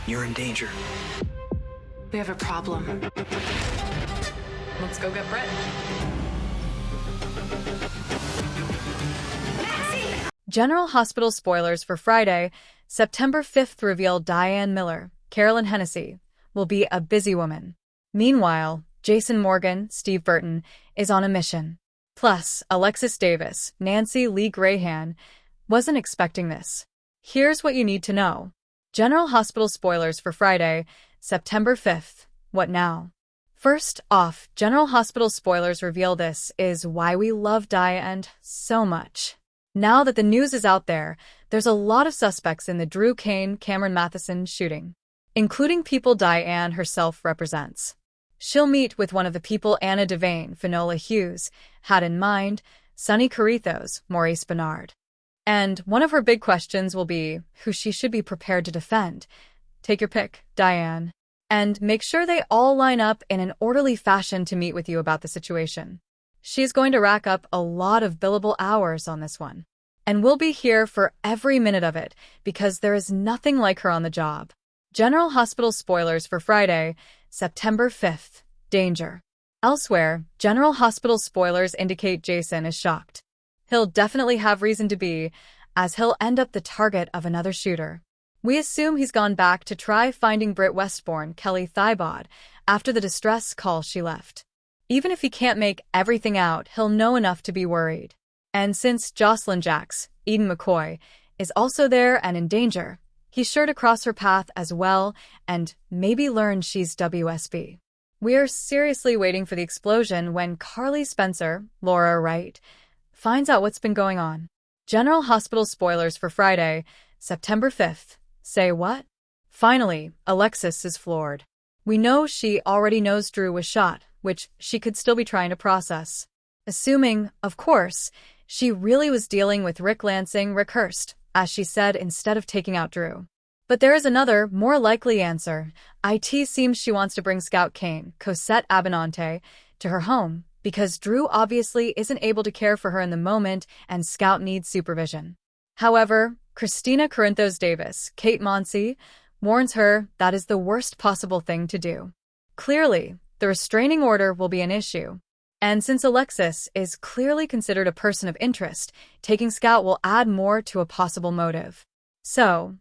You're in danger. We have a problem. Let's go get Britt. General Hospital spoilers for Friday, September 5th reveal Diane Miller, Carolyn Hennessy, will be a busy woman. Meanwhile, Jason Morgan, Steve Burton, is on a mission. Plus, Alexis Davis, Nancy Lee Grahan, wasn't expecting this. Here's what you need to know. General Hospital spoilers for Friday, September 5th. What now? First off, General Hospital spoilers reveal this is why we love Diane so much. Now that the news is out there, there's a lot of suspects in the Drew Cameron Matheson shooting, including people Diane herself represents. She'll meet with one of the people Anna Devane, Finola Hughes, had in mind, Sonny Carithos, Maurice Bernard. And one of her big questions will be who she should be prepared to defend. Take your pick, Diane. And make sure they all line up in an orderly fashion to meet with you about the situation. She's going to rack up a lot of billable hours on this one. And we'll be here for every minute of it, because there is nothing like her on the job. General Hospital spoilers for Friday, September 5th. Danger. Elsewhere, General Hospital spoilers indicate Jason is shocked. He'll definitely have reason to be, as he'll end up the target of another shooter. We assume he's gone back to try finding Britt Westbourne, Kelly Thibaud, after the distress call she left. Even if he can't make everything out, he'll know enough to be worried. And since Josslyn Jax, Eden McCoy, is also there and in danger, he's sure to cross her path as well and maybe learn she's WSB. We're seriously waiting for the explosion when Carly Spencer, Laura Wright, finds out what's been going on. General Hospital spoilers for Friday, September 5th. Say what? Finally, Alexis is floored. We know she already knows Drew was shot, which she could still be trying to process. Assuming, of course, she really was dealing with Rick Hurst, as she said instead of taking out Drew. But there is another, more likely answer. It seems she wants to bring Scout Kane, Cosette Abinante, to her home, because Drew obviously isn't able to care for her in the moment and Scout needs supervision. However, Christina Corinthos Davis, Kate Monsey, warns her that is the worst possible thing to do. Clearly, the restraining order will be an issue. And since Alexis is clearly considered a person of interest, taking Scout will add more to a possible motive. So,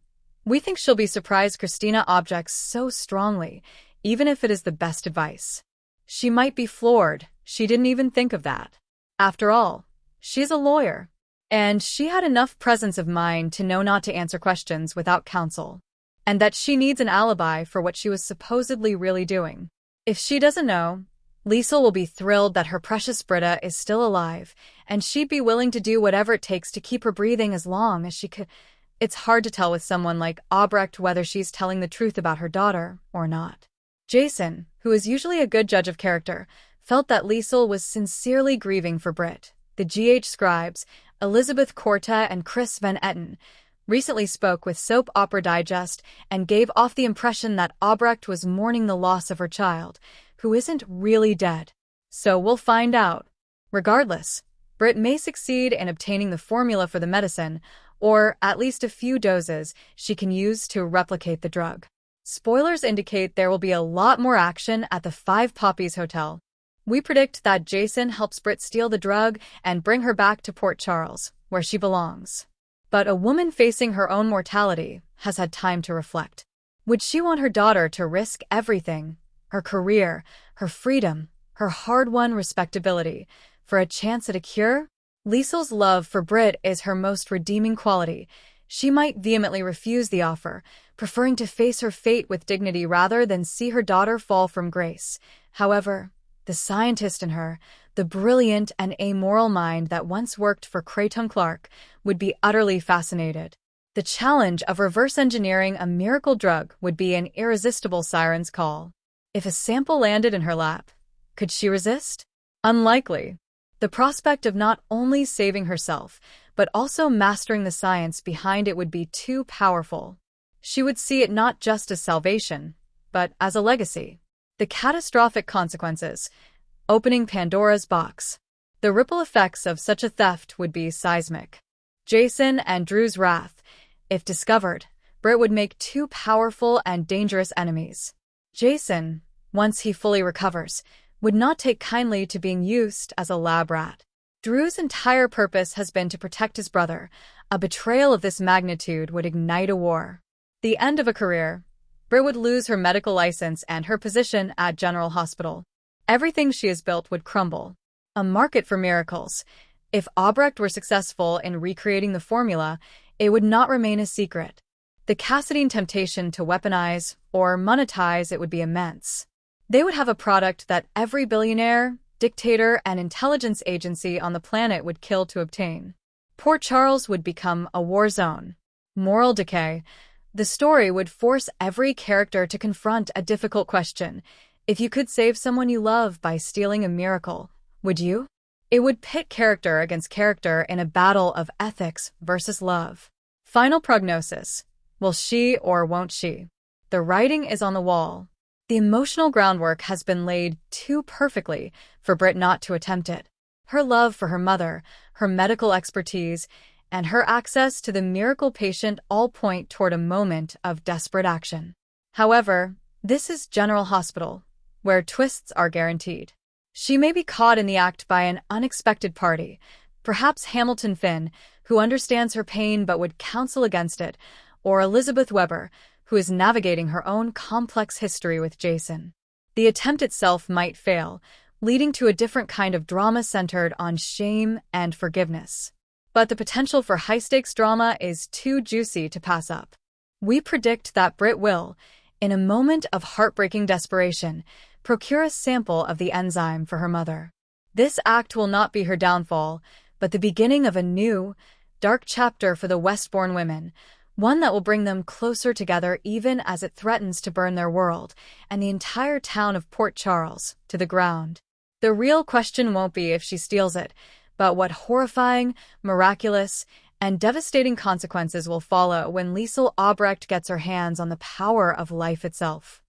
we think she'll be surprised Christina objects so strongly, even if it is the best advice. She might be floored, she didn't even think of that. After all, she's a lawyer. And she had enough presence of mind to know not to answer questions without counsel. And that she needs an alibi for what she was supposedly really doing. If she doesn't know, Liesl will be thrilled that her precious Britta is still alive, and she'd be willing to do whatever it takes to keep her breathing as long as she could. It's hard to tell with someone like Albrecht whether she's telling the truth about her daughter or not. Jason, who is usually a good judge of character, felt that Liesl was sincerely grieving for Britt. The GH scribes, Elizabeth Corta and Chris Van Etten, recently spoke with Soap Opera Digest and gave off the impression that Albrecht was mourning the loss of her child, who isn't really dead. So we'll find out. Regardless, Britt may succeed in obtaining the formula for the medicine, or at least a few doses she can use to replicate the drug. Spoilers indicate there will be a lot more action at the Five Poppies Hotel. We predict that Jason helps Britt steal the drug and bring her back to Port Charles, where she belongs. But a woman facing her own mortality has had time to reflect. Would she want her daughter to risk everything, her career, her freedom, her hard-won respectability, for a chance at a cure? Liesl's love for Britt is her most redeeming quality. She might vehemently refuse the offer, preferring to face her fate with dignity rather than see her daughter fall from grace. However, the scientist in her, the brilliant and amoral mind that once worked for Creighton Clark, would be utterly fascinated. The challenge of reverse engineering a miracle drug would be an irresistible siren's call. If a sample landed in her lap, could she resist? Unlikely. The prospect of not only saving herself, but also mastering the science behind it would be too powerful. She would see it not just as salvation, but as a legacy. The catastrophic consequences, opening Pandora's box. The ripple effects of such a theft would be seismic. Jason and Drew's wrath, if discovered, Britt would make two powerful and dangerous enemies. Jason, once he fully recovers, would not take kindly to being used as a lab rat. Drew's entire purpose has been to protect his brother. A betrayal of this magnitude would ignite a war. The end of a career. Britt would lose her medical license and her position at General Hospital. Everything she has built would crumble. A market for miracles. If Albrecht were successful in recreating the formula, it would not remain a secret. The Cassadine temptation to weaponize or monetize it would be immense. They would have a product that every billionaire, dictator, and intelligence agency on the planet would kill to obtain. Port Charles would become a war zone. Moral decay. The story would force every character to confront a difficult question. If you could save someone you love by stealing a miracle, would you? It would pit character against character in a battle of ethics versus love. Final prognosis. Will she or won't she? The writing is on the wall. The emotional groundwork has been laid too perfectly for Britt not to attempt it. Her love for her mother, her medical expertise, and her access to the miracle patient all point toward a moment of desperate action. However, this is General Hospital, where twists are guaranteed. She may be caught in the act by an unexpected party, perhaps Hamilton Finn, who understands her pain but would counsel against it, or Elizabeth Weber, who is navigating her own complex history with Jason. The attempt itself might fail, leading to a different kind of drama centered on shame and forgiveness. But the potential for high-stakes drama is too juicy to pass up. We predict that Britt will, in a moment of heartbreaking desperation, procure a sample of the enzyme for her mother. This act will not be her downfall, but the beginning of a new, dark chapter for the Westbourne women, one that will bring them closer together even as it threatens to burn their world and the entire town of Port Charles to the ground. The real question won't be if she steals it, but what horrifying, miraculous, and devastating consequences will follow when Liesl Albrecht gets her hands on the power of life itself.